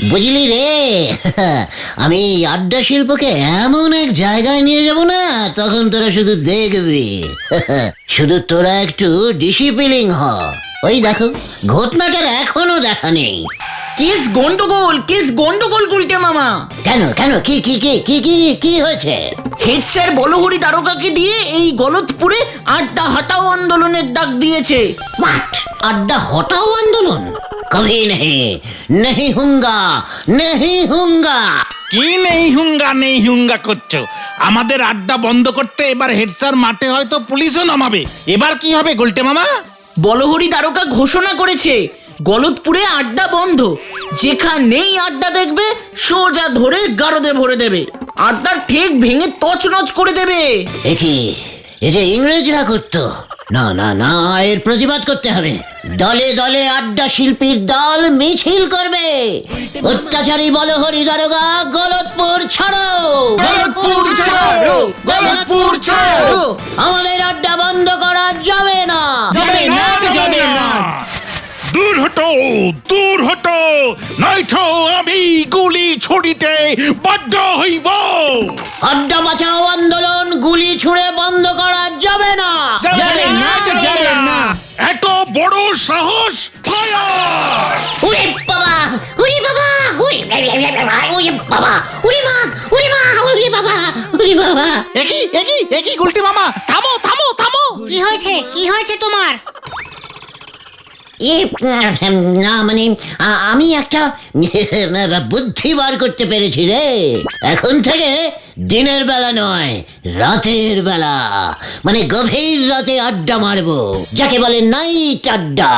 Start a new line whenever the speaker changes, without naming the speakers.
বুঝলি রে, আমি আড্ডা শিল্পকে এমন এক জায়গায় নিয়ে যাব না, তখন তোরা শুধু দেখবি। শুধু তোরা একটু ডিসিপ্লিন হ। ওই দেখো, ঘটনাটার এখনো দেখা নেই।
কেস গন্ডগোল গুলটে মামা।
কেন কেন কি কি কি কি কি কি হয়েছে?
হেড স্যার বলহরি দারোগাকে দিয়ে এই গলতপুরে আড্ডা হটাও আন্দোলনের ডাক দিয়েছে।
মাঠ আড্ডা হটাও আন্দোলন? কভি नहीं হুঙ্গা।
কি নেই হুঙ্গা করছো? আমাদের আড্ডা বন্ধ করতে এবার হেড স্যার মাঠে হয়তো পুলিশও নামাবে। এবার কি হবে গুলটে মামা?
বলহরি দারোগা ঘোষণা করেছে গলতপুরে আড্ডা বন্ধ। যেখানেই আড্ডা দেখবে সোজা ধরে গারদে ভরে দেবে, আড্ডার ঠেক ভেঙে তছনছ করে দেবে।
একি এ যে ইংরেজরা করতো। না না না, এর প্রতিবাদ করতে হবে। দলে দলে আড্ডা শিল্পীর দল মিছিল করবে। অত্যাচারী বলহরি দারোগা, গলতপুর ছাড়ো,
গলতপুর ছাড়ো, গলতপুর ছাড়ো।
আমাদের আড্ডা বন্ধ করা যাবে না,
যাবে না, যাবে না।
দূর হটো, নয়তো আমি গুলি ছুরিতে বাধ্য হইব।
আড্ডা বাঁচাও আন্দোলন গুলি ছুঁড়ে বন্ধ করা যাবে না,
যাবে না, যাবে না।
এত বড় সাহস! ফায়ার!
উরে বাবা, উরে বাবা, উরে বাবা, উরে মা, উরে মা, উরে বাবা, উরে বাবা।
একই গুলটে মামা, থামো।
কি হয়েছে তোমার?
না মানে আমি একটা বুদ্ধি বার করতে পেরেছি রে। এখন থেকে দিনের বেলা নয়, রাতের বেলা, মানে গভীর রাতে আড্ডা মারবো, যাকে বলে নাইট আড্ডা।